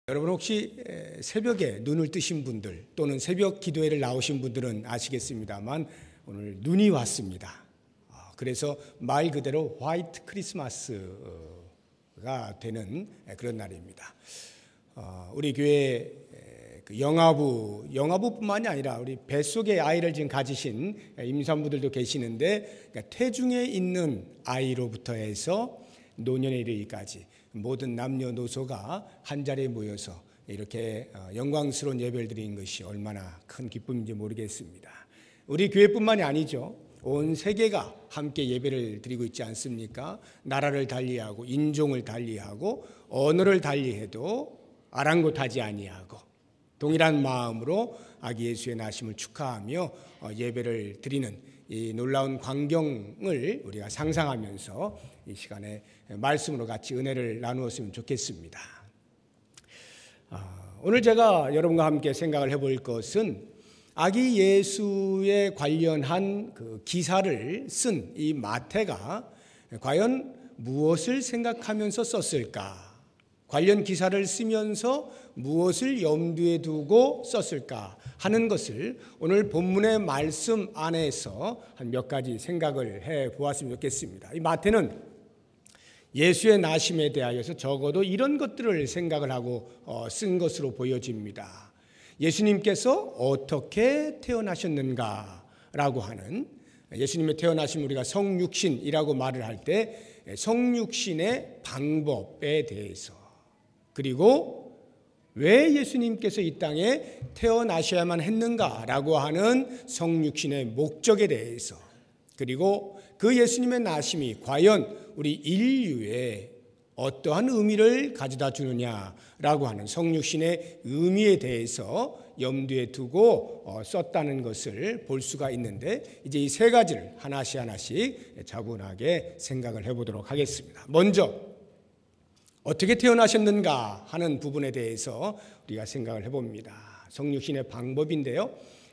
여러분 혹시 새벽에 눈을 뜨신 분들 또는 새벽 기도회를 나오신 분들은 아시겠습니다만 오늘 눈이 왔습니다. 그래서 말 그대로 화이트 크리스마스가 되는 그런 날입니다. 우리 교회 영아부뿐만이 아니라 우리 뱃속에 아이를 지금 가지신 임산부들도 계시는데, 그러니까 태중에 있는 아이로부터 해서 노년에 이르기까지 모든 남녀노소가 한 자리에 모여서 이렇게 영광스러운 예배를 드리는 것이 얼마나 큰 기쁨인지 모르겠습니다. 우리 교회뿐만이 아니죠. 온 세계가 함께 예배를 드리고 있지 않습니까? 나라를 달리하고 인종을 달리하고 언어를 달리해도 아랑곳하지 아니하고 동일한 마음으로 아기 예수의 나심을 축하하며 예배를 드리는 이 놀라운 광경을 우리가 상상하면서 이 시간에 말씀으로 같이 은혜를 나누었으면 좋겠습니다. 오늘 제가 여러분과 함께 생각을 해볼 것은 아기 예수에 관련한 그 기사를 쓴 이 마태가 과연 무엇을 생각하면서 썼을까? 관련 기사를 쓰면서 무엇을 염두에 두고 썼을까 하는 것을 오늘 본문의 말씀 안에서 한 몇 가지 생각을 해 보았으면 좋겠습니다. 이 마태는 예수의 나심에 대하여서 적어도 이런 것들을 생각을 하고 쓴 것으로 보여집니다. 예수님께서 어떻게 태어나셨는가라고 하는, 예수님의 태어나심 우리가 성육신이라고 말을 할 때 성육신의 방법에 대해서, 그리고 왜 예수님께서 이 땅에 태어나셔야만 했는가라고 하는 성육신의 목적에 대해서, 그리고 그 예수님의 나심이 과연 우리 인류에 어떠한 의미를 가져다 주느냐라고 하는 성육신의 의미에 대해서 염두에 두고 썼다는 것을 볼 수가 있는데, 이제 이 세 가지를 하나씩 차분하게 생각을 해보도록 하겠습니다. 먼저 어떻게 태어나셨는가 하는 부분에 대해서 우리가 생각을 해봅니다. 성육신의 방법인데요,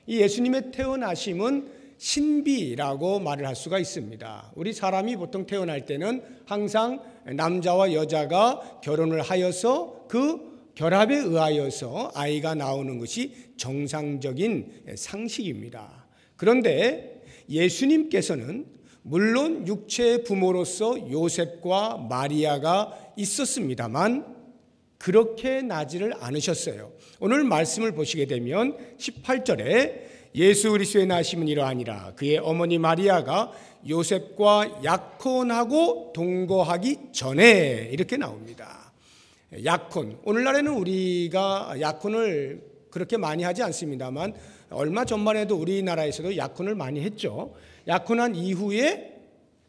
이 예수님의 태어나심은 신비라고 말을 할 수가 있습니다. 우리 사람이 보통 태어날 때는 항상 남자와 여자가 결혼을 하여서 그 결합에 의하여서 아이가 나오는 것이 정상적인 상식입니다. 그런데 예수님께서는 물론 육체의 부모로서 요셉과 마리아가 있었습니다만 그렇게 나지를 않으셨어요. 오늘 말씀을 보시게 되면 18절에 예수 그리스도의 나심은 이러하니라. 그의 어머니 마리아가 요셉과 약혼하고 동거하기 전에, 이렇게 나옵니다. 약혼, 오늘날에는 우리가 약혼을 그렇게 많이 하지 않습니다만 얼마 전만 해도 우리나라에서도 약혼을 많이 했죠. 약혼한 이후에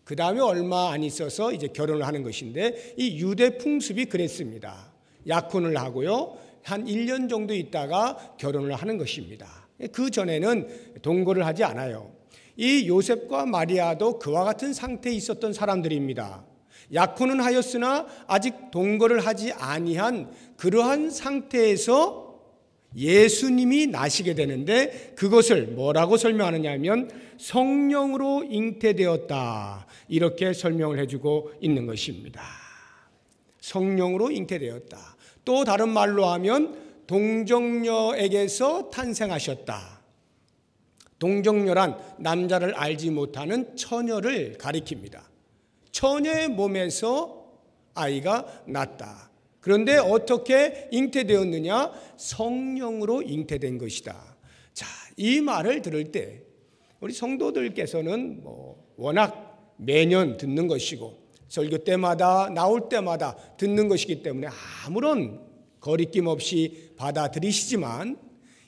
그 다음에 얼마 안 있어서 이제 결혼을 하는 것인데, 이 유대 풍습이 그랬습니다. 약혼을 하고요, 한 1년 정도 있다가 결혼을 하는 것입니다. 그 전에는 동거를 하지 않아요. 이 요셉과 마리아도 그와 같은 상태에 있었던 사람들입니다. 약혼은 하였으나 아직 동거를 하지 아니한 그러한 상태에서 예수님이 나시게 되는데, 그것을 뭐라고 설명하느냐 하면 성령으로 잉태되었다, 이렇게 설명을 해주고 있는 것입니다. 성령으로 잉태되었다. 또 다른 말로 하면 동정녀에게서 탄생하셨다. 동정녀란 남자를 알지 못하는 처녀를 가리킵니다. 처녀의 몸에서 아이가 났다. 그런데 어떻게 잉태되었느냐? 성령으로 잉태된 것이다. 자, 이 말을 들을 때 우리 성도들께서는 워낙 매년 듣는 것이고 설교 때마다 나올 때마다 듣는 것이기 때문에 아무런 거리낌 없이 받아들이시지만,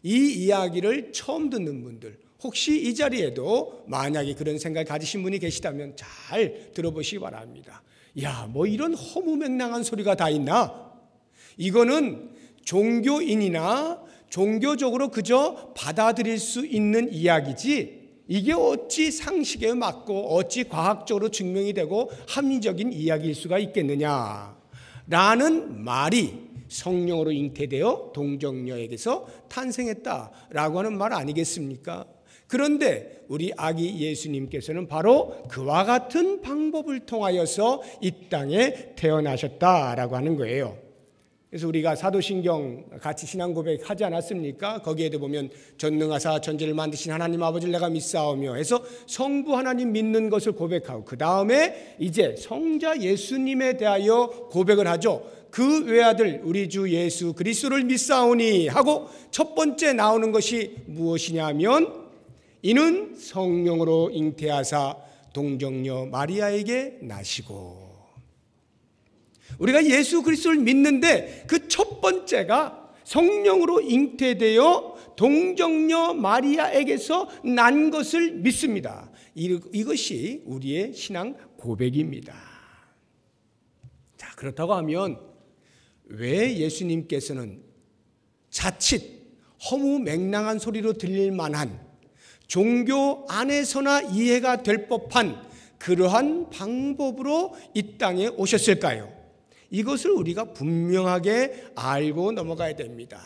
이 이야기를 처음 듣는 분들, 혹시 이 자리에도 만약에 그런 생각을 가지신 분이 계시다면 잘 들어보시기 바랍니다. 야, 뭐 이런 허무맹랑한 소리가 다 있나? 이거는 종교인이나 종교적으로 그저 받아들일 수 있는 이야기지, 이게 어찌 상식에 맞고 어찌 과학적으로 증명이 되고 합리적인 이야기일 수가 있겠느냐 라는 말이 성령으로 잉태되어 동정녀에게서 탄생했다라고 하는 말 아니겠습니까? 그런데 우리 아기 예수님께서는 바로 그와 같은 방법을 통하여서 이 땅에 태어나셨다라고 하는 거예요. 그래서 우리가 사도신경 같이 신앙 고백하지 않았습니까? 거기에도 보면 전능하사 천지를 만드신 하나님 아버지를 내가 믿사오며 해서 성부 하나님 믿는 것을 고백하고 그 다음에 이제 성자 예수님에 대하여 고백을 하죠. 그 외아들 우리 주 예수 그리스도를 믿사오니 하고 첫 번째 나오는 것이 무엇이냐면 이는 성령으로 잉태하사 동정녀 마리아에게 나시고, 우리가 예수 그리스도를 믿는데 그 첫 번째가 성령으로 잉태되어 동정녀 마리아에게서 난 것을 믿습니다. 이것이 우리의 신앙 고백입니다. 자, 그렇다고 하면 왜 예수님께서는 자칫 허무맹랑한 소리로 들릴 만한 종교 안에서나 이해가 될 법한 그러한 방법으로 이 땅에 오셨을까요? 이것을 우리가 분명하게 알고 넘어가야 됩니다.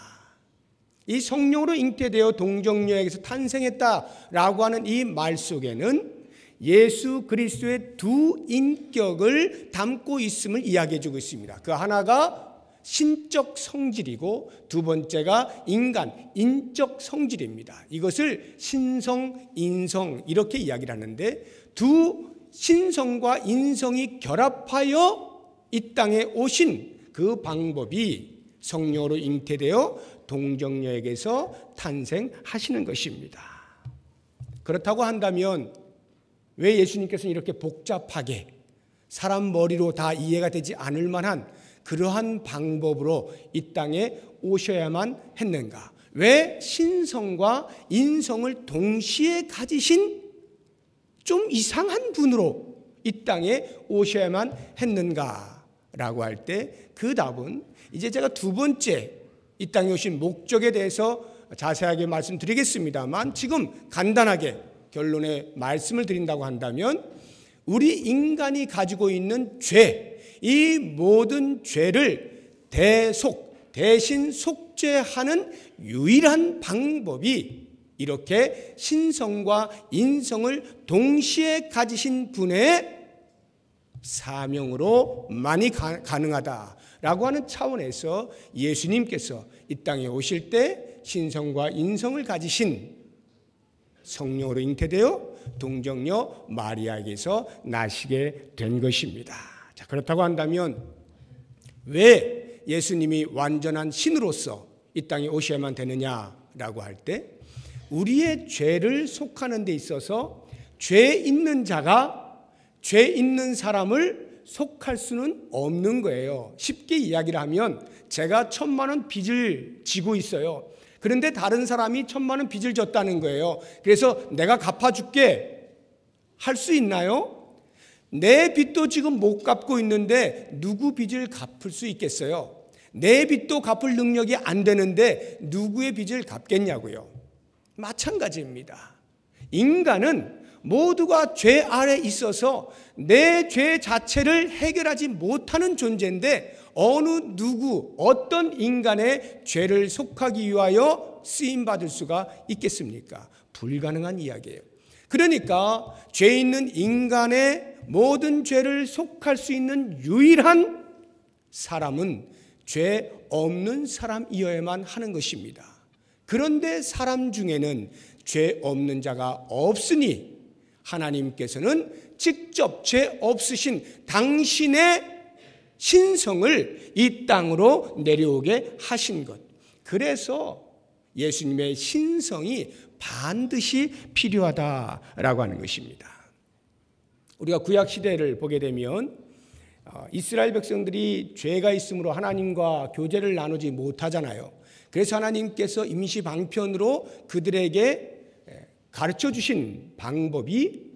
이 성령으로 잉태되어 동정녀에게서 탄생했다라고 하는 이 말 속에는 예수 그리스도의 두 인격을 담고 있음을 이야기해 주고 있습니다. 그 하나가 신적 성질이고 두 번째가 인적 성질입니다. 이것을 신성, 인성 이렇게 이야기를 하는데 두 신성과 인성이 결합하여 이 땅에 오신 그 방법이 성령으로 잉태되어 동정녀에게서 탄생하시는 것입니다. 그렇다고 한다면 왜 예수님께서는 이렇게 복잡하게 사람 머리로 다 이해가 되지 않을 만한 그러한 방법으로 이 땅에 오셔야만 했는가? 왜 신성과 인성을 동시에 가지신 좀 이상한 분으로 이 땅에 오셔야만 했는가라고 할 때 그 답은 이제 제가 두 번째 이 땅에 오신 목적에 대해서 자세하게 말씀드리겠습니다만 지금 간단하게 결론의 말씀을 드린다고 한다면 우리 인간이 가지고 있는 죄, 이 모든 죄를 대신 속죄하는 유일한 방법이 이렇게 신성과 인성을 동시에 가지신 분의 사명으로만이 가능하다라고 하는 차원에서 예수님께서 이 땅에 오실 때 신성과 인성을 가지신 성령으로 잉태되어 동정녀 마리아에게서 나시게 된 것입니다. 자, 그렇다고 한다면 왜 예수님이 완전한 신으로서 이 땅에 오셔야만 되느냐라고 할 때 우리의 죄를 속하는 데 있어서 죄 있는 자가 죄 있는 사람을 속할 수는 없는 거예요. 쉽게 이야기를 하면 제가 1,000만 원 빚을 지고 있어요. 그런데 다른 사람이 1,000만 원 빚을 졌다는 거예요. 그래서 내가 갚아줄게 할 수 있나요? 내 빚도 지금 못 갚고 있는데 누구 빚을 갚을 수 있겠어요? 내 빚도 갚을 능력이 안 되는데 누구의 빚을 갚겠냐고요. 마찬가지입니다. 인간은 모두가 죄 아래 있어서 내 죄 자체를 해결하지 못하는 존재인데 어느 누구 어떤 인간의 죄를 속하기 위하여 쓰임받을 수가 있겠습니까? 불가능한 이야기예요. 그러니까 죄 있는 인간의 모든 죄를 속할 수 있는 유일한 사람은 죄 없는 사람이어야만 하는 것입니다. 그런데 사람 중에는 죄 없는 자가 없으니 하나님께서는 직접 죄 없으신 당신의 신성을 이 땅으로 내려오게 하신 것. 그래서 예수님의 신성이 반드시 필요하다라고 하는 것입니다. 우리가 구약 시대를 보게 되면 이스라엘 백성들이 죄가 있으므로 하나님과 교제를 나누지 못하잖아요. 그래서 하나님께서 임시 방편으로 그들에게 가르쳐 주신 방법이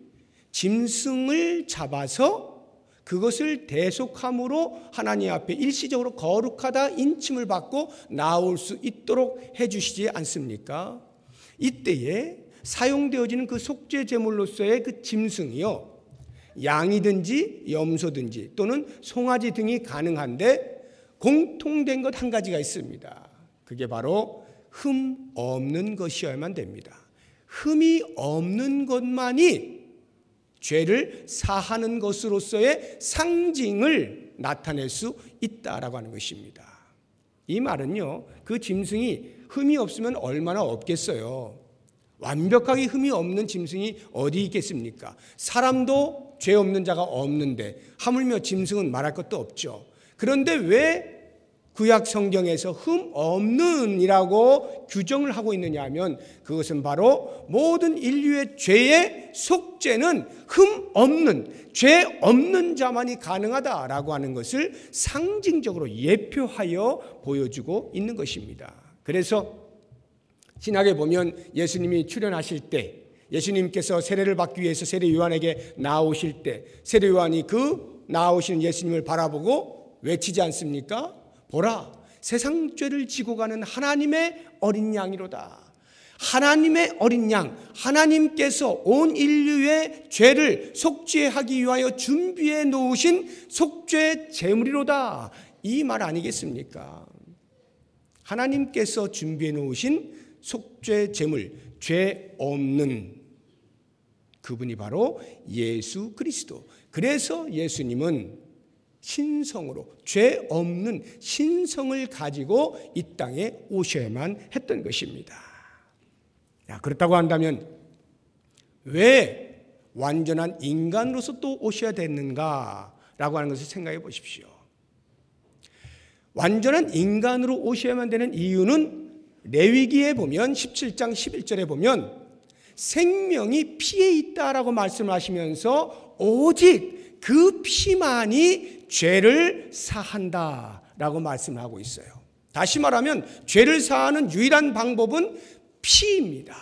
짐승을 잡아서 그것을 대속함으로 하나님 앞에 일시적으로 거룩하다 인침을 받고 나올 수 있도록 해주시지 않습니까? 이때에 사용되어지는 그 속죄 제물로서의 그 짐승이요, 양이든지 염소든지 또는 송아지 등이 가능한데 공통된 것 한 가지가 있습니다. 그게 바로 흠 없는 것이어야만 됩니다. 흠이 없는 것만이 죄를 사하는 것으로서의 상징을 나타낼 수 있다라고 하는 것입니다. 이 말은요, 그 짐승이 흠이 없으면 얼마나 없겠어요. 완벽하게 흠이 없는 짐승이 어디 있겠습니까? 사람도 죄 없는 자가 없는데 하물며 짐승은 말할 것도 없죠. 그런데 왜 구약 성경에서 흠 없는이라고 규정을 하고 있느냐 하면 그것은 바로 모든 인류의 죄의 속죄는 흠 없는, 죄 없는 자만이 가능하다라고 하는 것을 상징적으로 예표하여 보여주고 있는 것입니다. 그래서 신약에 보면 예수님이 출현하실 때, 예수님께서 세례를 받기 위해서 세례 요한에게 나오실 때 세례 요한이 그 나오시는 예수님을 바라보고 외치지 않습니까? 보라, 세상 죄를 지고 가는 하나님의 어린 양이로다. 하나님의 어린 양, 하나님께서 온 인류의 죄를 속죄하기 위하여 준비해 놓으신 속죄 제물이로다. 이 말 아니겠습니까? 하나님께서 준비해 놓으신 속죄 제물, 죄 없는 그분이 바로 예수 그리스도. 그래서 예수님은 신성으로, 죄 없는 신성을 가지고 이 땅에 오셔야만 했던 것입니다. 그렇다고 한다면 왜 완전한 인간으로서 또 오셔야 됐는가라고 하는 것을 생각해 보십시오. 완전한 인간으로 오셔야만 되는 이유는 레위기에 보면 17장 11절에 보면 생명이 피에 있다라고 말씀하시면서 오직 그 피만이 죄를 사한다라고 말씀하고 있어요. 다시 말하면 죄를 사하는 유일한 방법은 피입니다.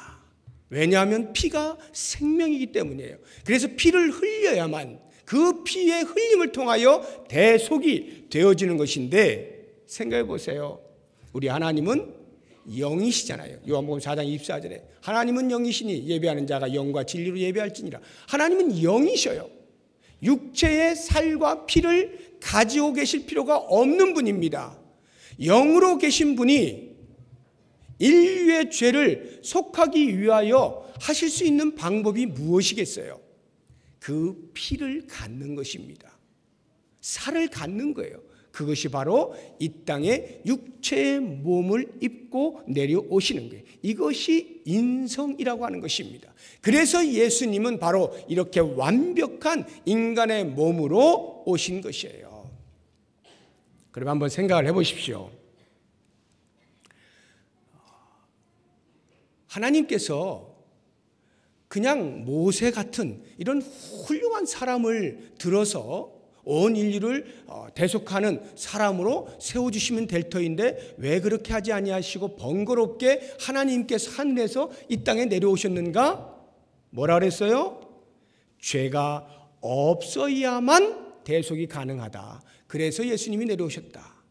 왜냐하면 피가 생명이기 때문이에요. 그래서 피를 흘려야만 그 피의 흘림을 통하여 대속이 되어지는 것인데, 생각해 보세요. 우리 하나님은 영이시잖아요. 요한복음 4장 24절에 하나님은 영이시니 예배하는 자가 영과 진리로 예배할지니라. 하나님은 영이셔요. 육체의 살과 피를 가지고 계실 필요가 없는 분입니다. 영으로 계신 분이 인류의 죄를 속하기 위하여 하실 수 있는 방법이 무엇이겠어요? 그 피를 갖는 것입니다. 살을 갖는 거예요. 그것이 바로 이 땅에 육체의 몸을 입고 내려오시는 거예요. 이것이 인성이라고 하는 것입니다. 그래서 예수님은 바로 이렇게 완벽한 인간의 몸으로 오신 것이에요. 그럼 한번 생각을 해보십시오. 하나님께서 그냥 모세 같은 이런 훌륭한 사람을 들어서 온 인류를 대속하는 사람으로 세워주시면 될 터인데 왜 그렇게 하지 아니하시고 번거롭게 하나님께서 하늘에서 이 땅에 내려오셨는가? 뭐라 그랬어요? 죄가 없어야만 대속이 가능하다. 그래서 예수님이 내려오셨다.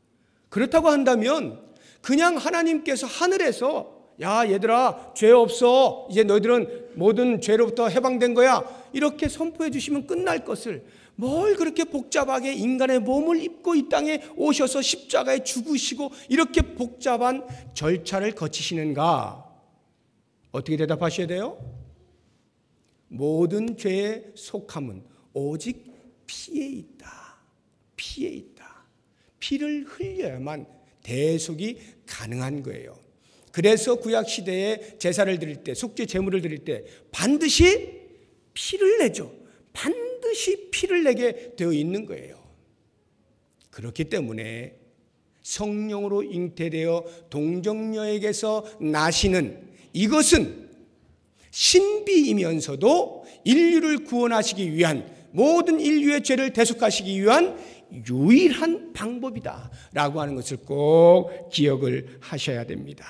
그렇다고 한다면 그냥 하나님께서 하늘에서 야 얘들아 죄 없어, 이제 너희들은 모든 죄로부터 해방된 거야, 이렇게 선포해 주시면 끝날 것을 뭘 그렇게 복잡하게 인간의 몸을 입고 이 땅에 오셔서 십자가에 죽으시고 이렇게 복잡한 절차를 거치시는가? 어떻게 대답하셔야 돼요? 모든 죄의 속함은 오직 피에 있다. 피에 있다. 피를 흘려야만 대속이 가능한 거예요. 그래서 구약 시대에 제사를 드릴 때, 속죄 제물을 드릴 때 반드시 피를 내죠. 반드시 피를 내게 되어 있는 거예요. 그렇기 때문에 성령으로 잉태되어 동정녀에게서 나시는 이것은 신비이면서도 인류를 구원하시기 위한, 모든 인류의 죄를 대속하시기 위한 유일한 방법이다라고 하는 것을 꼭 기억을 하셔야 됩니다.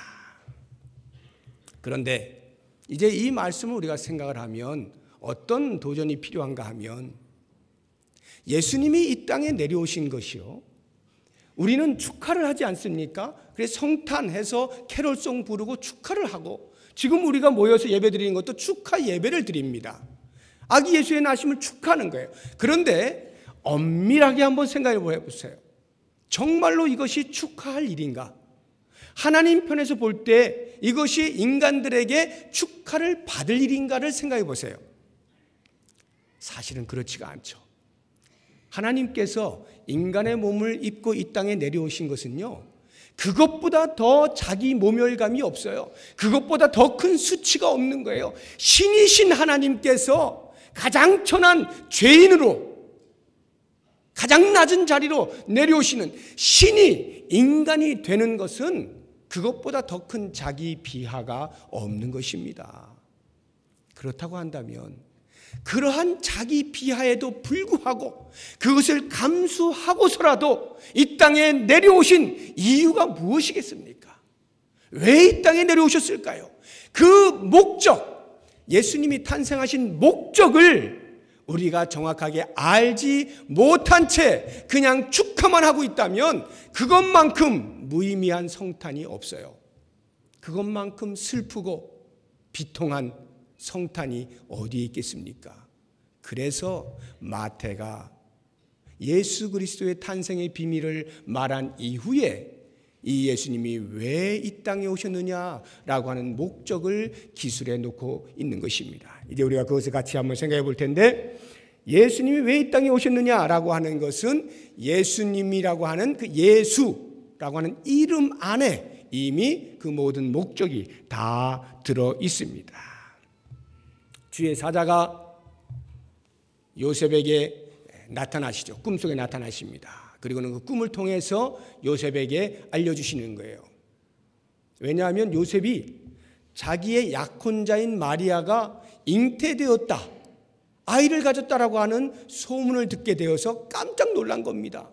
그런데 이제 이 말씀을 우리가 생각을 하면 어떤 도전이 필요한가 하면, 예수님이 이 땅에 내려오신 것이요, 우리는 축하를 하지 않습니까? 그래서 성탄해서 캐롤송 부르고 축하를 하고, 지금 우리가 모여서 예배 드리는 것도 축하 예배를 드립니다. 아기 예수의 나심을 축하하는 거예요. 그런데 엄밀하게 한번 생각해 보세요. 정말로 이것이 축하할 일인가? 하나님 편에서 볼 때 이것이 인간들에게 축하를 받을 일인가를 생각해 보세요. 사실은 그렇지가 않죠. 하나님께서 인간의 몸을 입고 이 땅에 내려오신 것은요, 그것보다 더 자기 모멸감이 없어요. 그것보다 더 큰 수치가 없는 거예요. 신이신 하나님께서 가장 천한 죄인으로 가장 낮은 자리로 내려오시는 신이 인간이 되는 것은 그것보다 더 큰 자기 비하가 없는 것입니다. 그렇다고 한다면 그러한 자기 비하에도 불구하고 그것을 감수하고서라도 이 땅에 내려오신 이유가 무엇이겠습니까? 왜 이 땅에 내려오셨을까요? 그 목적, 예수님이 탄생하신 목적을 우리가 정확하게 알지 못한 채 그냥 축하만 하고 있다면 그것만큼 무의미한 성탄이 없어요. 그것만큼 슬프고 비통한 성탄이 어디에 있겠습니까? 그래서 마태가 예수 그리스도의 탄생의 비밀을 말한 이후에 이 예수님이 왜 이 땅에 오셨느냐라고 하는 목적을 기술해 놓고 있는 것입니다. 이제 우리가 그것을 같이 한번 생각해 볼 텐데, 예수님이 왜 이 땅에 오셨느냐라고 하는 것은 예수님이라고 하는 그 예수라고 하는 이름 안에 이미 그 모든 목적이 다 들어 있습니다. 주의 사자가 요셉에게 나타나시죠. 꿈속에 나타나십니다. 그리고는 그 꿈을 통해서 요셉에게 알려주시는 거예요. 왜냐하면 요셉이 자기의 약혼자인 마리아가 잉태되었다, 아이를 가졌다라고 하는 소문을 듣게 되어서 깜짝 놀란 겁니다.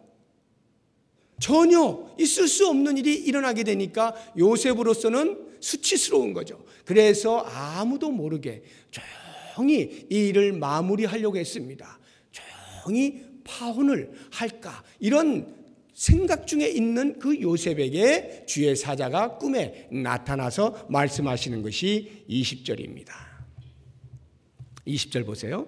전혀 있을 수 없는 일이 일어나게 되니까 요셉으로서는 수치스러운 거죠. 그래서 아무도 모르게 조용히 이 일을 마무리하려고 했습니다. 조용히 파혼을 할까, 이런 생각 중에 있는 그 요셉에게 주의 사자가 꿈에 나타나서 말씀하시는 것이 20절입니다. 20절 보세요.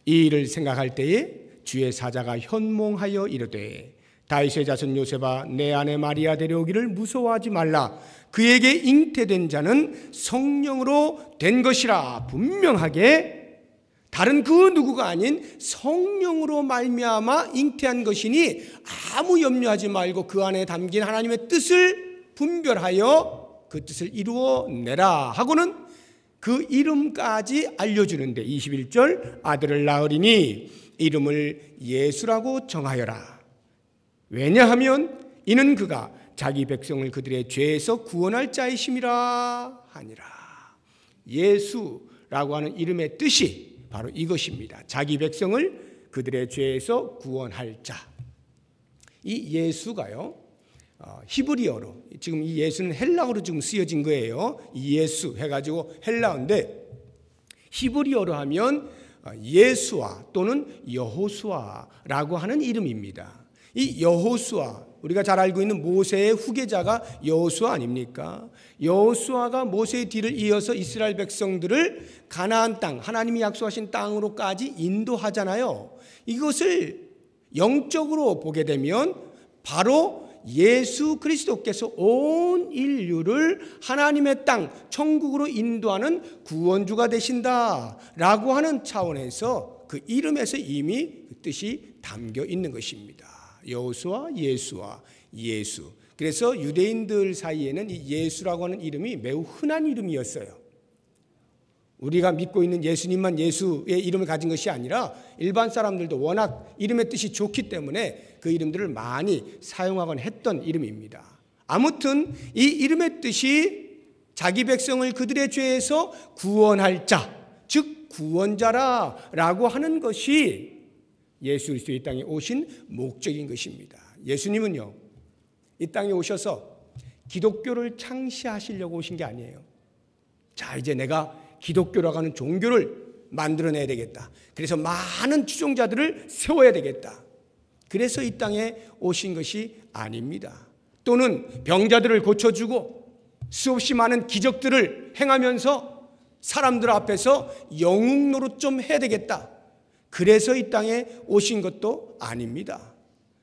이 일을 생각할 때에 주의 사자가 현몽하여 이르되, 다윗의 자손 요셉아, 내 아내 마리아 데려오기를 무서워하지 말라. 그에게 잉태된 자는 성령으로 된 것이라. 분명하게 다른 그 누구가 아닌 성령으로 말미암아 잉태한 것이니 아무 염려하지 말고 그 안에 담긴 하나님의 뜻을 분별하여 그 뜻을 이루어내라 하고는 그 이름까지 알려주는데, 21절 아들을 낳으리니 이름을 예수라고 정하여라. 왜냐하면 이는 그가 자기 백성을 그들의 죄에서 구원할 자이심이라 하니라. 예수라고 하는 이름의 뜻이 바로 이것입니다. 자기 백성을 그들의 죄에서 구원할 자. 이 예수가요, 히브리어로, 지금 이 예수는 헬라어로 지금 쓰여진 거예요. 이 예수 해가지고 헬라어인데, 히브리어로 하면 예수아 또는 여호수아라고 하는 이름입니다. 이 여호수아, 우리가 잘 알고 있는 모세의 후계자가 여호수아 아닙니까? 여호수아가 모세의 뒤를 이어서 이스라엘 백성들을 가나안 땅, 하나님이 약속하신 땅으로까지 인도하잖아요. 이것을 영적으로 보게 되면 바로 예수 그리스도께서 온 인류를 하나님의 땅, 천국으로 인도하는 구원주가 되신다라고 하는 차원에서 그 이름에서 이미 그 뜻이 담겨 있는 것입니다. 여호수아, 예수아, 예수. 그래서 유대인들 사이에는 이 예수라고 하는 이름이 매우 흔한 이름이었어요. 우리가 믿고 있는 예수님만 예수의 이름을 가진 것이 아니라 일반 사람들도 워낙 이름의 뜻이 좋기 때문에 그 이름들을 많이 사용하곤 했던 이름입니다. 아무튼 이 이름의 뜻이 자기 백성을 그들의 죄에서 구원할 자, 즉 구원자라고 하는 것이 예수 그리스도 이 땅에 오신 목적인 것입니다. 예수님은요, 이 땅에 오셔서 기독교를 창시하시려고 오신 게 아니에요. 자, 이제 내가 기독교라고 하는 종교를 만들어내야 되겠다. 그래서 많은 추종자들을 세워야 되겠다. 그래서 이 땅에 오신 것이 아닙니다. 또는 병자들을 고쳐주고 수없이 많은 기적들을 행하면서 사람들 앞에서 영웅 노릇 좀 해야 되겠다. 그래서 이 땅에 오신 것도 아닙니다.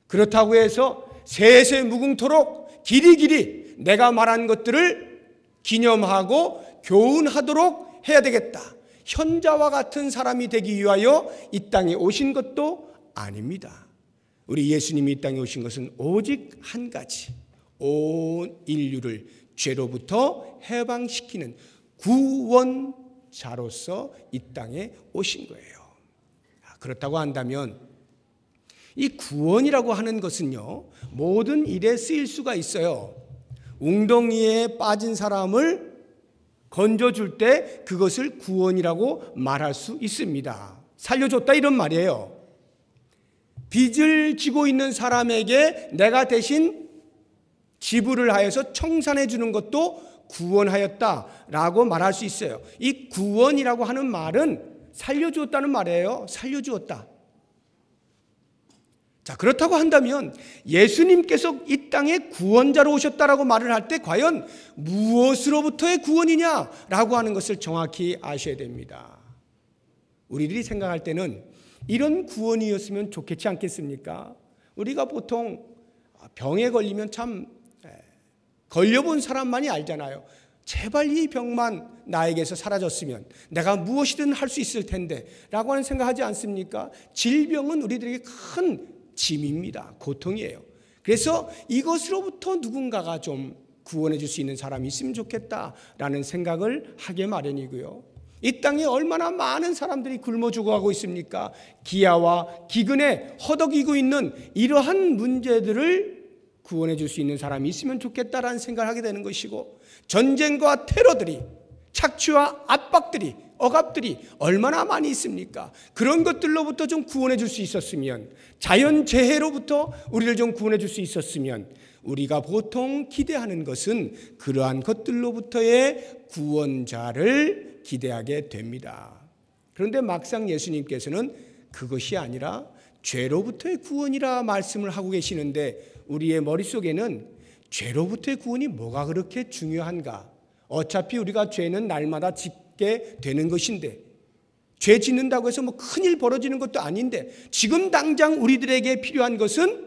그렇다고 해서 세세 무궁토록 길이길이 내가 말한 것들을 기념하고 교훈하도록 해야 되겠다. 현자와 같은 사람이 되기 위하여 이 땅에 오신 것도 아닙니다. 우리 예수님이 이 땅에 오신 것은 오직 한 가지, 온 인류를 죄로부터 해방시키는 구원자로서 이 땅에 오신 거예요. 그렇다고 한다면 이 구원이라고 하는 것은요, 모든 일에 쓰일 수가 있어요. 웅덩이에 빠진 사람을 건져줄 때 그것을 구원이라고 말할 수 있습니다. 살려줬다 이런 말이에요. 빚을 지고 있는 사람에게 내가 대신 지불을 하여서 청산해 주는 것도 구원하였다라고 말할 수 있어요. 이 구원이라고 하는 말은 살려주었다는 말이에요. 살려주었다. 자, 그렇다고 한다면 예수님께서 이 땅에 구원자로 오셨다라고 말을 할 때 과연 무엇으로부터의 구원이냐라고 하는 것을 정확히 아셔야 됩니다. 우리들이 생각할 때는 이런 구원이었으면 좋겠지 않겠습니까? 우리가 보통 병에 걸리면 참 걸려본 사람만이 알잖아요. 제발 이 병만 나에게서 사라졌으면 내가 무엇이든 할 수 있을 텐데 라고 하는 생각하지 않습니까? 질병은 우리들에게 큰 짐입니다. 고통이에요. 그래서 이것으로부터 누군가가 좀 구원해 줄 수 있는 사람이 있으면 좋겠다라는 생각을 하게 마련이고요. 이 땅에 얼마나 많은 사람들이 굶어 죽어가고 있습니까? 기아와 기근에 허덕이고 있는 이러한 문제들을 구원해 줄 수 있는 사람이 있으면 좋겠다라는 생각을 하게 되는 것이고, 전쟁과 테러들이, 착취와 압박들이, 억압들이 얼마나 많이 있습니까? 그런 것들로부터 좀 구원해 줄 수 있었으면, 자연재해로부터 우리를 좀 구원해 줄 수 있었으면, 우리가 보통 기대하는 것은 그러한 것들로부터의 구원자를 기대하게 됩니다. 그런데 막상 예수님께서는 그것이 아니라 죄로부터의 구원이라 말씀을 하고 계시는데, 우리의 머릿속에는 죄로부터의 구원이 뭐가 그렇게 중요한가? 어차피 우리가 죄는 날마다 짓게 되는 것인데, 죄 짓는다고 해서 뭐 큰일 벌어지는 것도 아닌데, 지금 당장 우리들에게 필요한 것은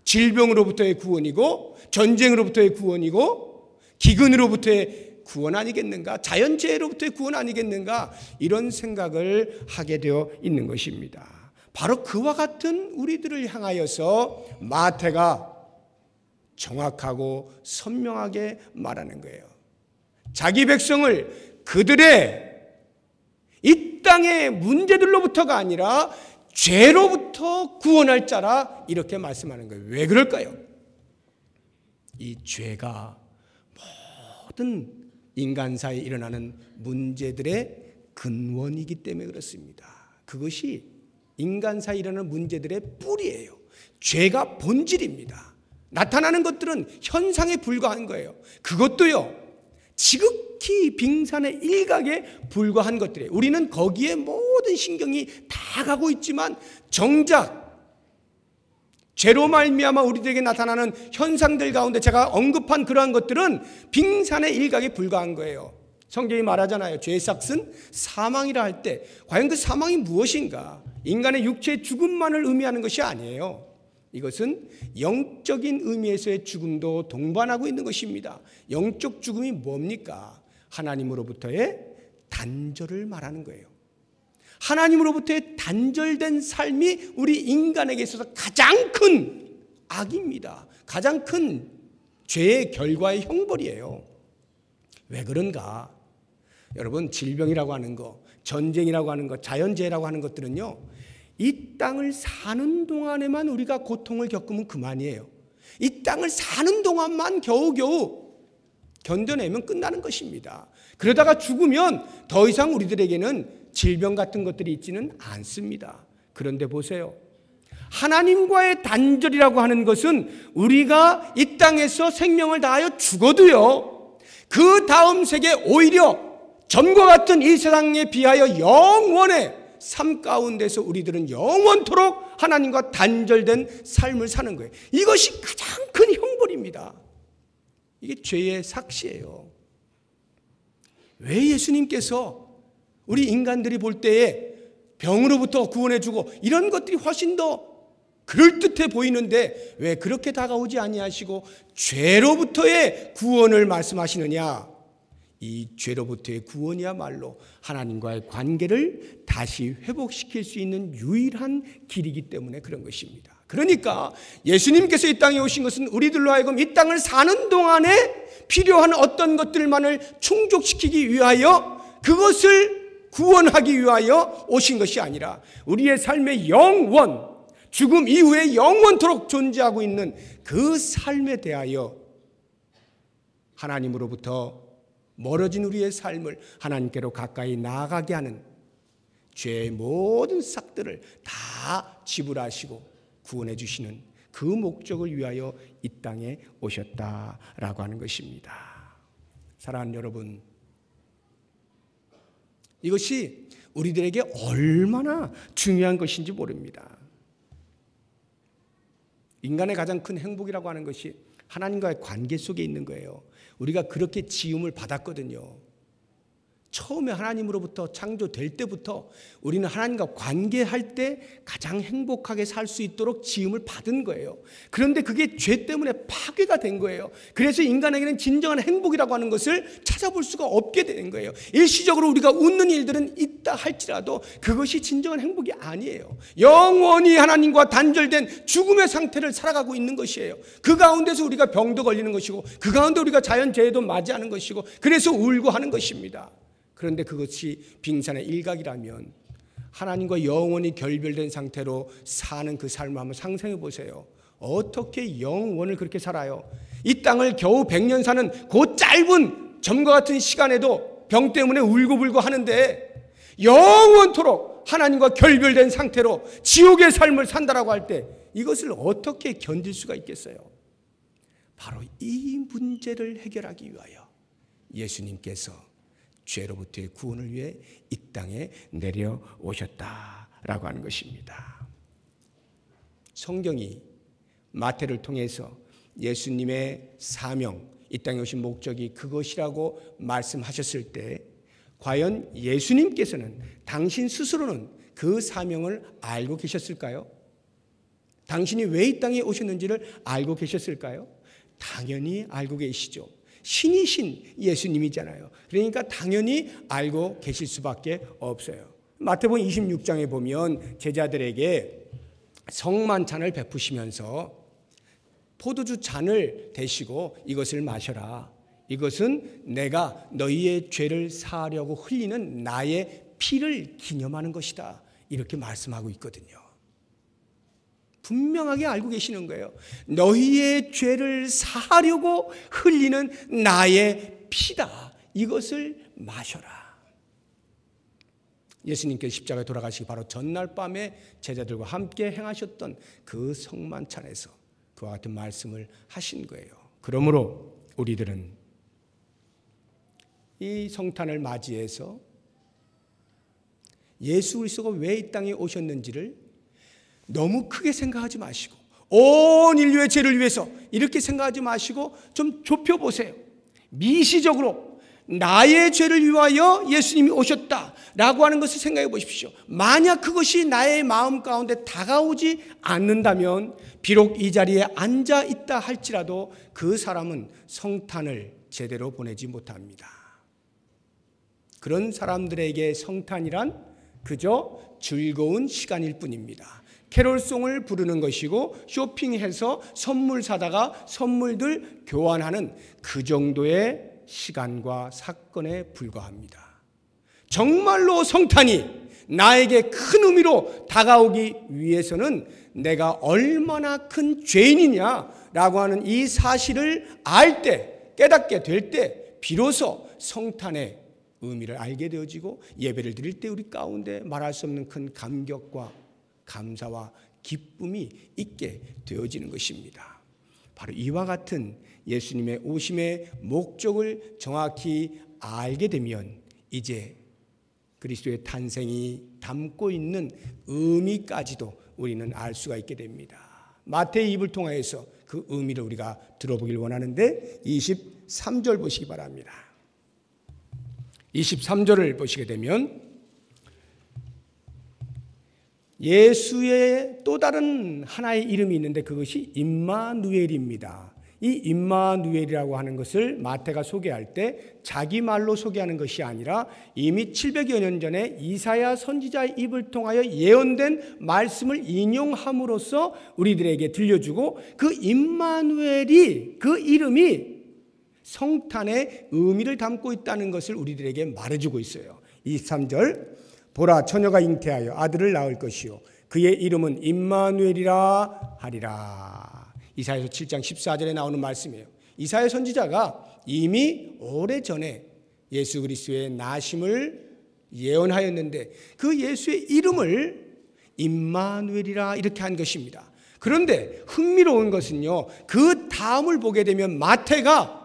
질병으로부터의 구원이고, 전쟁으로부터의 구원이고, 기근으로부터의 구원 아니겠는가? 자연재해로부터의 구원 아니겠는가? 이런 생각을 하게 되어 있는 것입니다. 바로 그와 같은 우리들을 향하여서 마태가 정확하고 선명하게 말하는 거예요. 자기 백성을 그들의 이 땅의 문제들로부터가 아니라 죄로부터 구원할 자라 이렇게 말씀하는 거예요. 왜 그럴까요? 이 죄가 모든 인간사에 일어나는 문제들의 근원이기 때문에 그렇습니다. 그것이 인간사에 일어나는 문제들의 뿌리예요. 죄가 본질입니다. 나타나는 것들은 현상에 불과한 거예요. 그것도요, 지극히 빙산의 일각에 불과한 것들이에요. 우리는 거기에 모든 신경이 다 가고 있지만 정작 죄로 말미암아 우리들에게 나타나는 현상들 가운데 제가 언급한 그러한 것들은 빙산의 일각에 불과한 거예요. 성경이 말하잖아요. 죄의 삭은 사망이라 할 때 과연 그 사망이 무엇인가? 인간의 육체의 죽음만을 의미하는 것이 아니에요. 이것은 영적인 의미에서의 죽음도 동반하고 있는 것입니다. 영적 죽음이 뭡니까? 하나님으로부터의 단절을 말하는 거예요. 하나님으로부터의 단절된 삶이 우리 인간에게 있어서 가장 큰 악입니다. 가장 큰 죄의 결과의 형벌이에요. 왜 그런가? 여러분, 질병이라고 하는 거, 전쟁이라고 하는 것, 자연재해라고 하는 것들은요, 이 땅을 사는 동안에만 우리가 고통을 겪으면 그만이에요. 이 땅을 사는 동안만 겨우겨우 견뎌내면 끝나는 것입니다. 그러다가 죽으면 더 이상 우리들에게는 질병 같은 것들이 있지는 않습니다. 그런데 보세요. 하나님과의 단절이라고 하는 것은 우리가 이 땅에서 생명을 다하여 죽어도요, 그 다음 세계 오히려 전과 같은 이 세상에 비하여 영원의 삶 가운데서 우리들은 영원토록 하나님과 단절된 삶을 사는 거예요. 이것이 가장 큰 형벌입니다. 이게 죄의 삭시예요. 왜 예수님께서 우리 인간들이 볼 때에 병으로부터 구원해주고 이런 것들이 훨씬 더 그럴듯해 보이는데 왜 그렇게 다가오지 아니하시고 죄로부터의 구원을 말씀하시느냐? 이 죄로부터의 구원이야말로 하나님과의 관계를 다시 회복시킬 수 있는 유일한 길이기 때문에 그런 것입니다. 그러니까 예수님께서 이 땅에 오신 것은 우리들로 하여금 이 땅을 사는 동안에 필요한 어떤 것들만을 충족시키기 위하여, 그것을 구원하기 위하여 오신 것이 아니라 우리의 삶의 영원, 죽음 이후에 영원토록 존재하고 있는 그 삶에 대하여 하나님으로부터 멀어진 우리의 삶을 하나님께로 가까이 나아가게 하는 죄의 모든 싹들을 다 지불하시고 구원해 주시는 그 목적을 위하여 이 땅에 오셨다라고 하는 것입니다. 사랑하는 여러분, 이것이 우리들에게 얼마나 중요한 것인지 모릅니다. 인간의 가장 큰 행복이라고 하는 것이 하나님과의 관계 속에 있는 거예요. 우리가 그렇게 지음을 받았거든요. 처음에 하나님으로부터 창조될 때부터 우리는 하나님과 관계할 때 가장 행복하게 살 수 있도록 지음을 받은 거예요. 그런데 그게 죄 때문에 파괴가 된 거예요. 그래서 인간에게는 진정한 행복이라고 하는 것을 찾아볼 수가 없게 된 거예요. 일시적으로 우리가 웃는 일들은 있다 할지라도 그것이 진정한 행복이 아니에요. 영원히 하나님과 단절된 죽음의 상태를 살아가고 있는 것이에요. 그 가운데서 우리가 병도 걸리는 것이고, 그 가운데 우리가 자연재해도 맞이하는 것이고, 그래서 울고 하는 것입니다. 그런데 그것이 빙산의 일각이라면 하나님과 영원히 결별된 상태로 사는 그 삶을 한번 상상해 보세요. 어떻게 영원을 그렇게 살아요? 이 땅을 겨우 100년 사는 그 짧은 점과 같은 시간에도 병 때문에 울고불고 하는데, 영원토록 하나님과 결별된 상태로 지옥의 삶을 산다라고 할 때 이것을 어떻게 견딜 수가 있겠어요? 바로 이 문제를 해결하기 위하여 예수님께서 죄로부터의 구원을 위해 이 땅에 내려오셨다라고 하는 것입니다. 성경이 마태를 통해서 예수님의 사명, 이 땅에 오신 목적이 그것이라고 말씀하셨을 때 과연 예수님께서는 당신 스스로는 그 사명을 알고 계셨을까요? 당신이 왜 이 땅에 오셨는지를 알고 계셨을까요? 당연히 알고 계시죠. 신이신 예수님이잖아요. 그러니까 당연히 알고 계실 수밖에 없어요. 마태복음 26장에 보면 제자들에게 성만찬을 베푸시면서 포도주 잔을 대시고 이것을 마셔라. 이것은 내가 너희의 죄를 사하려고 흘리는 나의 피를 기념하는 것이다. 이렇게 말씀하고 있거든요. 분명하게 알고 계시는 거예요. 너희의 죄를 사하려고 흘리는 나의 피다. 이것을 마셔라. 예수님께서 십자가에 돌아가시기 바로 전날 밤에 제자들과 함께 행하셨던 그 성만찬에서 그와 같은 말씀을 하신 거예요. 그러므로 우리들은 이 성탄을 맞이해서 예수 그리스도가 왜 이 땅에 오셨는지를 너무 크게 생각하지 마시고, 온 인류의 죄를 위해서 이렇게 생각하지 마시고 좀 좁혀보세요. 미시적으로 나의 죄를 위하여 예수님이 오셨다라고 하는 것을 생각해 보십시오. 만약 그것이 나의 마음 가운데 다가오지 않는다면 비록 이 자리에 앉아 있다 할지라도 그 사람은 성탄을 제대로 보내지 못합니다. 그런 사람들에게 성탄이란 그저 즐거운 시간일 뿐입니다. 캐롤송을 부르는 것이고 쇼핑해서 선물 사다가 선물들 교환하는 그 정도의 시간과 사건에 불과합니다. 정말로 성탄이 나에게 큰 의미로 다가오기 위해서는 내가 얼마나 큰 죄인이냐라고 하는 이 사실을 알 때, 깨닫게 될 때 비로소 성탄의 의미를 알게 되어지고 예배를 드릴 때 우리 가운데 말할 수 없는 큰 감격과 감사와 기쁨이 있게 되어지는 것입니다. 바로 이와 같은 예수님의 오심의 목적을 정확히 알게 되면 이제 그리스도의 탄생이 담고 있는 의미까지도 우리는 알 수가 있게 됩니다. 마태의 입을 통해서 그 의미를 우리가 들어보길 원하는데 23절 보시기 바랍니다. 23절을 보시게 되면 예수의 또 다른 하나의 이름이 있는데 그것이 임마누엘입니다. 이 임마누엘이라고 하는 것을 마태가 소개할 때 자기 말로 소개하는 것이 아니라 이미 700여 년 전에 이사야 선지자의 입을 통하여 예언된 말씀을 인용함으로써 우리들에게 들려주고, 그 임마누엘이, 그 이름이 성탄의 의미를 담고 있다는 것을 우리들에게 말해주고 있어요. 23절, 보라 처녀가 잉태하여 아들을 낳을 것이요 그의 이름은 임마누엘이라 하리라. 이사야서 7장 14절에 나오는 말씀이에요. 이사야 선지자가 이미 오래전에 예수 그리스도의 나심을 예언하였는데 그 예수의 이름을 임마누엘이라 이렇게 한 것입니다. 그런데 흥미로운 것은요, 그 다음을 보게 되면 마태가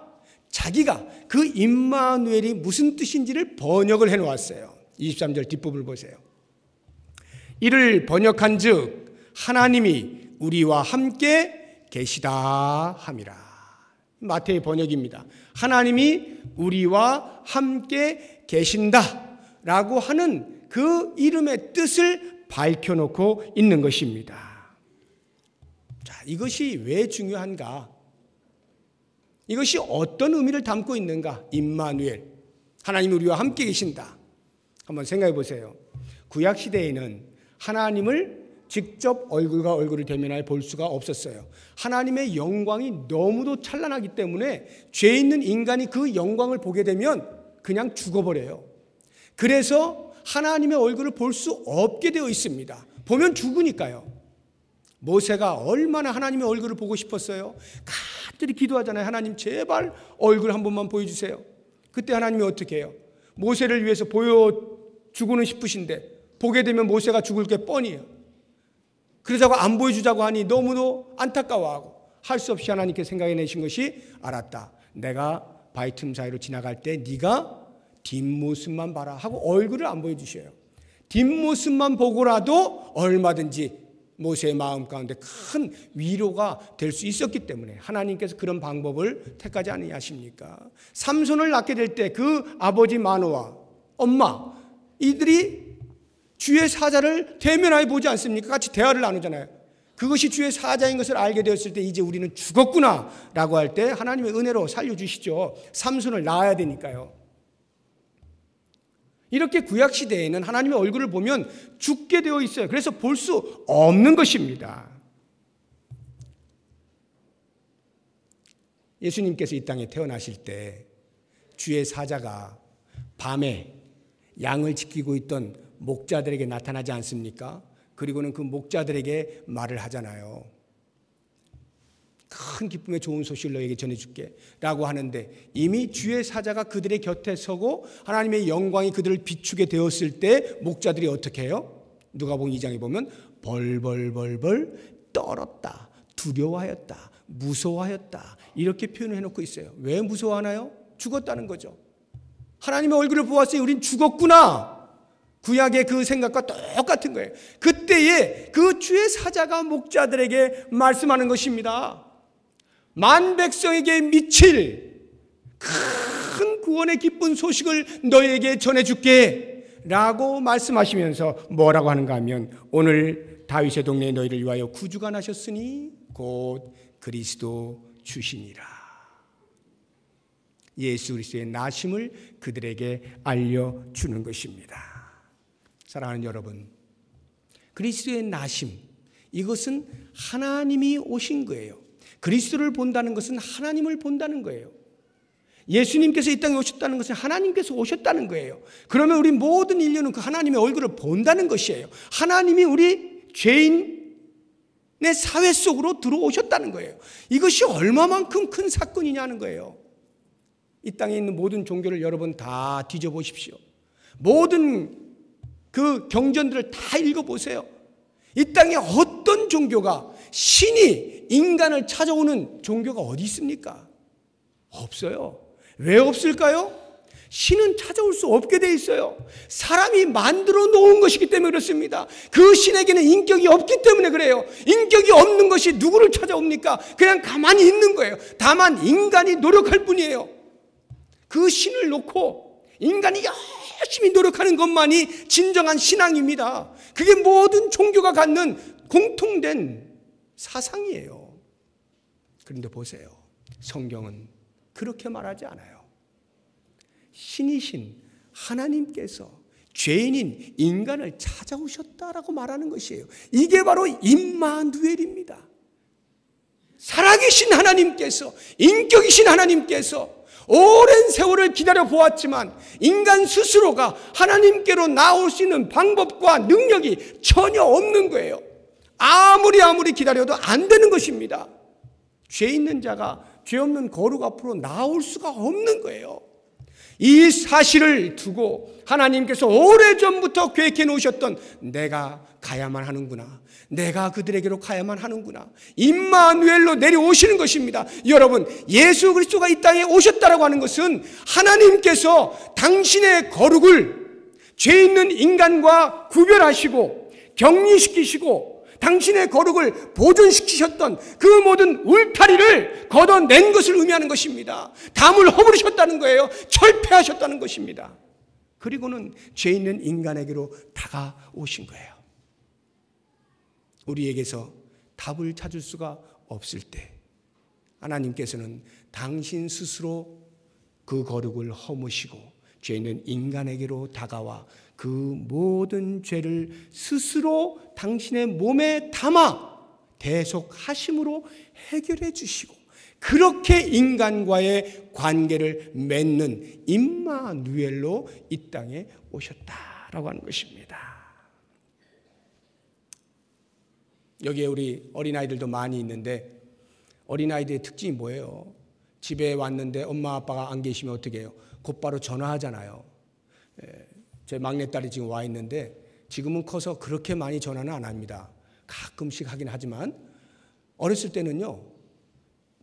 자기가 그 임마누엘이 무슨 뜻인지를 번역을 해놓았어요. 23절 뒷부분을 보세요. 이를 번역한 즉 하나님이 우리와 함께 계시다 함이라. 마태의 번역입니다. 하나님이 우리와 함께 계신다 라고 하는 그 이름의 뜻을 밝혀놓고 있는 것입니다. 자, 이것이 왜 중요한가? 이것이 어떤 의미를 담고 있는가? 임마누엘, 하나님이 우리와 함께 계신다. 한번 생각해 보세요. 구약시대에는 하나님을 직접 얼굴과 얼굴을 대면하여 볼 수가 없었어요. 하나님의 영광이 너무도 찬란하기 때문에 죄 있는 인간이 그 영광을 보게 되면 그냥 죽어버려요. 그래서 하나님의 얼굴을 볼 수 없게 되어 있습니다. 보면 죽으니까요. 모세가 얼마나 하나님의 얼굴을 보고 싶었어요. 간절히 기도하잖아요. 하나님 제발 얼굴 한 번만 보여주세요. 그때 하나님이 어떻게 해요? 모세를 위해서 보여주고는 싶으신데 보게 되면 모세가 죽을 게 뻔해요. 그러자고 안 보여주자고 하니 너무도 안타까워하고 할 수 없이 하나님께 생각해내신 것이, 알았다, 내가 바위 틈 사이로 지나갈 때 네가 뒷모습만 봐라 하고 얼굴을 안 보여주셔요. 뒷모습만 보고라도 얼마든지 모세의 마음 가운데 큰 위로가 될 수 있었기 때문에 하나님께서 그런 방법을 택하지 아니하십니까? 삼손을 낳게 될 때 그 아버지 마노아, 엄마, 이들이 주의 사자를 대면하여 보지 않습니까? 같이 대화를 나누잖아요. 그것이 주의 사자인 것을 알게 되었을 때 이제 우리는 죽었구나 라고 할 때 하나님의 은혜로 살려주시죠. 삼손을 낳아야 되니까요. 이렇게 구약시대에는 하나님의 얼굴을 보면 죽게 되어 있어요. 그래서 볼 수 없는 것입니다. 예수님께서 이 땅에 태어나실 때 주의 사자가 밤에 양을 지키고 있던 목자들에게 나타나지 않습니까? 그리고는 그 목자들에게 말을 하잖아요. 큰 기쁨의 좋은 소식을 너에게 전해줄게 라고 하는데, 이미 주의 사자가 그들의 곁에 서고 하나님의 영광이 그들을 비추게 되었을 때 목자들이 어떻게 해요? 누가복음 2장에 보면 벌벌벌벌 떨었다, 두려워하였다, 무서워하였다 이렇게 표현을 해놓고 있어요. 왜 무서워하나요? 죽었다는 거죠. 하나님의 얼굴을 보았으니 우린 죽었구나. 구약의 그 생각과 똑같은 거예요. 그때에 그 주의 사자가 목자들에게 말씀하는 것입니다. 만 백성에게 미칠 큰 구원의 기쁜 소식을 너에게 전해줄게 라고 말씀하시면서 뭐라고 하는가 하면, 오늘 다윗의 동네에 너희를 위하여 구주가 나셨으니 곧 그리스도 주시니라. 예수 그리스도의 나심을 그들에게 알려주는 것입니다. 사랑하는 여러분, 그리스도의 나심, 이것은 하나님이 오신 거예요. 그리스도를 본다는 것은 하나님을 본다는 거예요. 예수님께서 이 땅에 오셨다는 것은 하나님께서 오셨다는 거예요. 그러면 우리 모든 인류는 그 하나님의 얼굴을 본다는 것이에요. 하나님이 우리 죄인의 사회 속으로 들어오셨다는 거예요. 이것이 얼마만큼 큰 사건이냐는 거예요. 이 땅에 있는 모든 종교를 여러분 다 뒤져보십시오. 모든 그 경전들을 다 읽어보세요. 이 땅에 어떤 종교가, 신이 인간을 찾아오는 종교가 어디 있습니까? 없어요. 왜 없을까요? 신은 찾아올 수 없게 돼 있어요. 사람이 만들어 놓은 것이기 때문에 그렇습니다. 그 신에게는 인격이 없기 때문에 그래요. 인격이 없는 것이 누구를 찾아옵니까? 그냥 가만히 있는 거예요. 다만 인간이 노력할 뿐이에요. 그 신을 놓고 인간이 열심히 노력하는 것만이 진정한 신앙입니다. 그게 모든 종교가 갖는 공통된 사상이에요. 그런데 보세요. 성경은 그렇게 말하지 않아요. 신이신 하나님께서 죄인인 인간을 찾아오셨다라고 말하는 것이에요. 이게 바로 임마누엘입니다. 살아계신 하나님께서, 인격이신 하나님께서 오랜 세월을 기다려 보았지만 인간 스스로가 하나님께로 나올 수 있는 방법과 능력이 전혀 없는 거예요. 아무리 기다려도 안 되는 것입니다. 죄 있는 자가 죄 없는 거룩 앞으로 나올 수가 없는 거예요. 이 사실을 두고 하나님께서 오래전부터 계획해 놓으셨던 내가 가야만 하는구나, 내가 그들에게로 가야만 하는구나, 임마누엘로 내려오시는 것입니다. 여러분, 예수 그리스도가 이 땅에 오셨다라고 하는 것은 하나님께서 당신의 거룩을 죄 있는 인간과 구별하시고 격리시키시고 당신의 거룩을 보존시키셨던 그 모든 울타리를 걷어낸 것을 의미하는 것입니다. 담을 허물으셨다는 거예요. 철폐하셨다는 것입니다. 그리고는 죄 있는 인간에게로 다가오신 거예요. 우리에게서 답을 찾을 수가 없을 때 하나님께서는 당신 스스로 그 거룩을 허무시고 죄 있는 인간에게로 다가와 그 모든 죄를 스스로 당신의 몸에 담아 대속하심으로 해결해 주시고 그렇게 인간과의 관계를 맺는 임마누엘로 이 땅에 오셨다라고 하는 것입니다. 여기에 우리 어린아이들도 많이 있는데 어린아이들의 특징이 뭐예요? 집에 왔는데 엄마 아빠가 안 계시면 어떻게 해요? 곧바로 전화하잖아요. 제 막내딸이 지금 와 있는데 지금은 커서 그렇게 많이 전화는 안 합니다. 가끔씩 하긴 하지만 어렸을 때는요.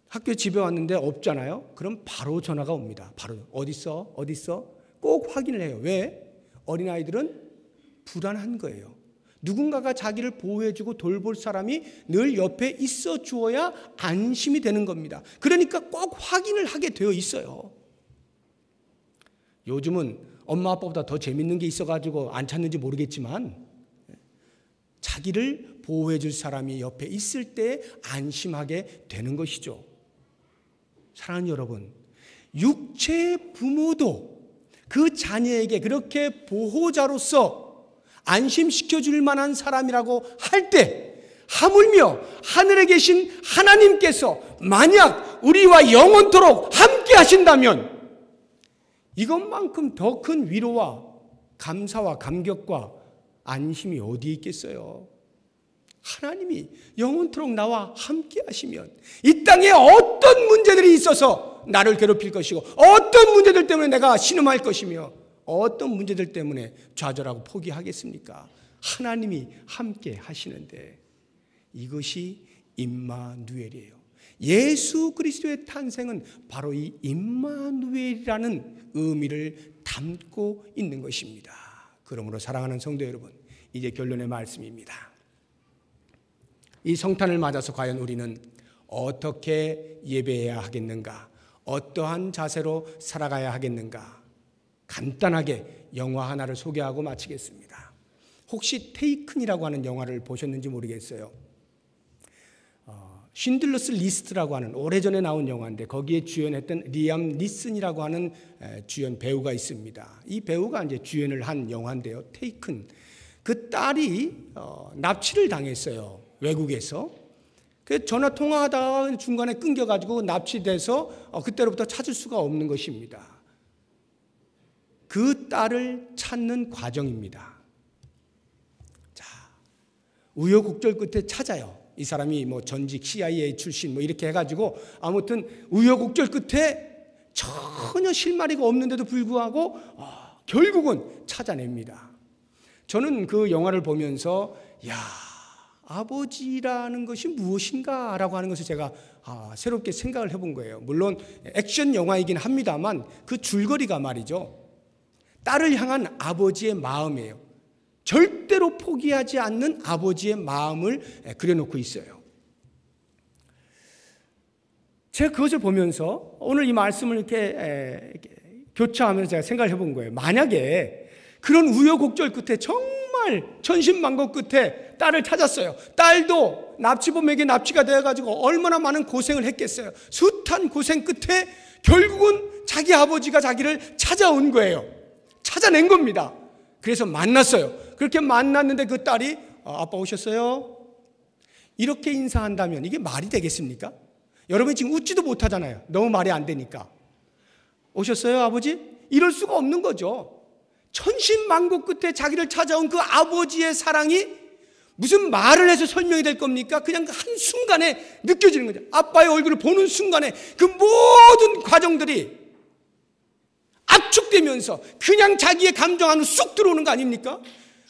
학교에 집에 왔는데 없잖아요. 그럼 바로 전화가 옵니다. 바로 어딨어? 어딨어? 꼭 확인을 해요. 왜? 어린아이들은 불안한 거예요. 누군가가 자기를 보호해주고 돌볼 사람이 늘 옆에 있어 주어야 안심이 되는 겁니다. 그러니까 꼭 확인을 하게 되어 있어요. 요즘은 엄마 아빠보다 더 재밌는 게 있어가지고 안 찾는지 모르겠지만 자기를 보호해줄 사람이 옆에 있을 때 안심하게 되는 것이죠. 사랑하는 여러분, 육체의 부모도 그 자녀에게 그렇게 보호자로서 안심시켜줄 만한 사람이라고 할 때 하물며 하늘에 계신 하나님께서 만약 우리와 영원토록 함께 하신다면 이것만큼 더 큰 위로와 감사와 감격과 안심이 어디에 있겠어요? 하나님이 영원토록 나와 함께 하시면 이 땅에 어떤 문제들이 있어서 나를 괴롭힐 것이고 어떤 문제들 때문에 내가 신음할 것이며 어떤 문제들 때문에 좌절하고 포기하겠습니까? 하나님이 함께 하시는데 이것이 임마누엘이에요. 예수 그리스도의 탄생은 바로 이 임마누엘이라는 의미를 담고 있는 것입니다. 그러므로 사랑하는 성도 여러분, 이제 결론의 말씀입니다. 이 성탄을 맞아서 과연 우리는 어떻게 예배해야 하겠는가? 어떠한 자세로 살아가야 하겠는가? 간단하게 영화 하나를 소개하고 마치겠습니다. 혹시 테이큰이라고 하는 영화를 보셨는지 모르겠어요. 쉰들러스 리스트라고 하는 오래전에 나온 영화인데 거기에 주연했던 리암 니슨이라고 하는 주연 배우가 있습니다. 이 배우가 이제 주연을 한 영화인데요. 테이큰. 그 딸이 납치를 당했어요. 외국에서. 그 전화 통화하다가 중간에 끊겨가지고 납치돼서 그때로부터 찾을 수가 없는 것입니다. 그 딸을 찾는 과정입니다. 자, 우여곡절 끝에 찾아요. 이 사람이 뭐 전직 CIA 출신 뭐 이렇게 해가지고 아무튼 우여곡절 끝에 전혀 실마리가 없는데도 불구하고 결국은 찾아냅니다. 저는 그 영화를 보면서 야, 아버지라는 것이 무엇인가라고 하는 것을 제가 새롭게 생각을 해본 거예요. 물론 액션 영화이긴 합니다만 그 줄거리가 말이죠. 딸을 향한 아버지의 마음이에요. 절대로 포기하지 않는 아버지의 마음을 그려놓고 있어요. 제가 그것을 보면서 오늘 이 말씀을 이렇게 교차하면서 제가 생각을 해본 거예요. 만약에 그런 우여곡절 끝에 정말 정말 천신만고 끝에 딸을 찾았어요. 딸도 납치범에게 납치가 되어가지고 얼마나 많은 고생을 했겠어요. 숱한 고생 끝에 결국은 자기 아버지가 자기를 찾아온 거예요. 찾아낸 겁니다. 그래서 만났어요. 그렇게 만났는데 그 딸이 아빠 오셨어요? 이렇게 인사한다면 이게 말이 되겠습니까? 여러분 지금 웃지도 못하잖아요. 너무 말이 안 되니까. 오셨어요 아버지? 이럴 수가 없는 거죠. 천신만고 끝에 자기를 찾아온 그 아버지의 사랑이 무슨 말을 해서 설명이 될 겁니까? 그냥 한순간에 느껴지는 거죠. 아빠의 얼굴을 보는 순간에 그 모든 과정들이 압축되면서 그냥 자기의 감정 안으로 쑥 들어오는 거 아닙니까?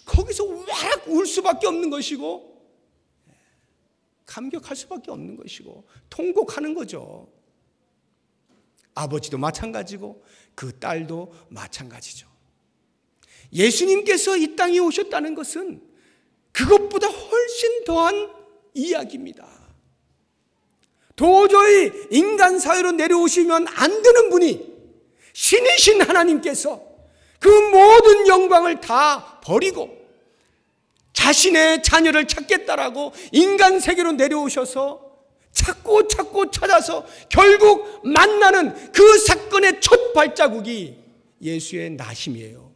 거기서 와락 울 수밖에 없는 것이고 감격할 수밖에 없는 것이고 통곡하는 거죠. 아버지도 마찬가지고 그 딸도 마찬가지죠. 예수님께서 이 땅에 오셨다는 것은 그것보다 훨씬 더한 이야기입니다. 도저히 인간 사회로 내려오시면 안 되는 분이 신이신 하나님께서 그 모든 영광을 다 버리고 자신의 자녀를 찾겠다라고 인간 세계로 내려오셔서 찾고 찾아서 결국 만나는 그 사건의 첫 발자국이 예수의 나심이에요.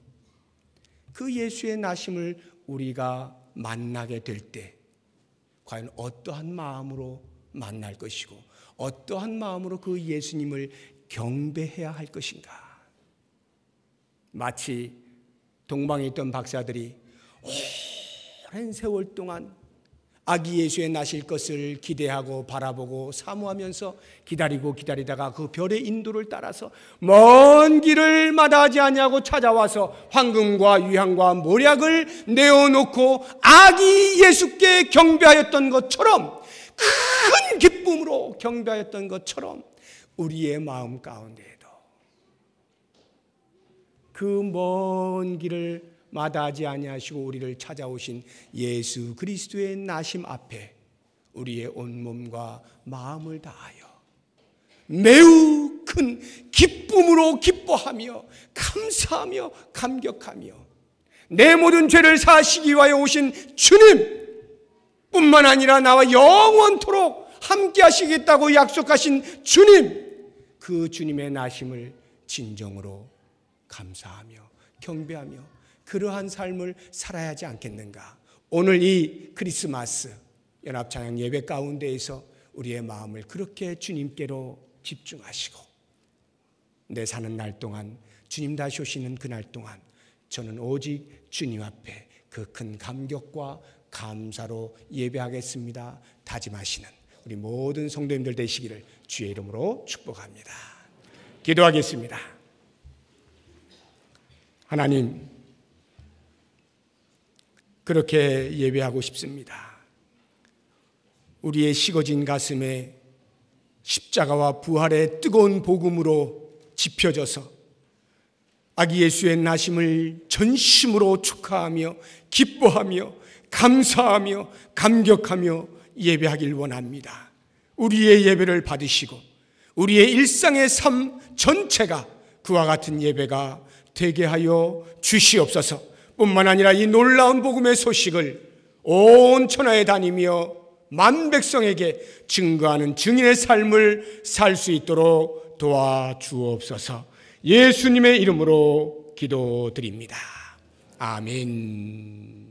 그 예수의 나심을 우리가 만나게 될 때 과연 어떠한 마음으로 만날 것이고 어떠한 마음으로 그 예수님을 경배해야 할 것인가. 마치 동방에 있던 박사들이 오랜 세월 동안 아기 예수의 나실 것을 기대하고 바라보고 사모하면서 기다리다가 그 별의 인도를 따라서 먼 길을 마다하지 아니하고 찾아와서 황금과 유향과 모략을 내어놓고 아기 예수께 경배하였던 것처럼 큰 기쁨으로 경배하였던 것처럼 우리의 마음 가운데에도 그 먼 길을 마다하지 아니하시고 우리를 찾아오신 예수 그리스도의 나심 앞에 우리의 온몸과 마음을 다하여 매우 큰 기쁨으로 기뻐하며 감사하며 감격하며 내 모든 죄를 사하시기 위하여 오신 주님 뿐만 아니라 나와 영원토록 함께 하시겠다고 약속하신 주님, 그 주님의 나심을 진정으로 감사하며 경배하며 그러한 삶을 살아야 하지 않겠는가. 오늘 이 크리스마스 연합찬양 예배 가운데에서 우리의 마음을 그렇게 주님께로 집중하시고 내 사는 날 동안 주님 다시 오시는 그날 동안 저는 오직 주님 앞에 그 큰 감격과 감사로 예배하겠습니다 다짐하시는 우리 모든 성도님들 되시기를 주의 이름으로 축복합니다. 기도하겠습니다. 하나님, 그렇게 예배하고 싶습니다. 우리의 식어진 가슴에 십자가와 부활의 뜨거운 복음으로 지펴져서 아기 예수의 나심을 전심으로 축하하며 기뻐하며 감사하며 감격하며 예배하길 원합니다. 우리의 예배를 받으시고 우리의 일상의 삶 전체가 그와 같은 예배가 되게 하여 주시옵소서. 뿐만 아니라 이 놀라운 복음의 소식을 온 천하에 다니며 만 백성에게 증거하는 증인의 삶을 살 수 있도록 도와주옵소서. 예수님의 이름으로 기도드립니다. 아멘.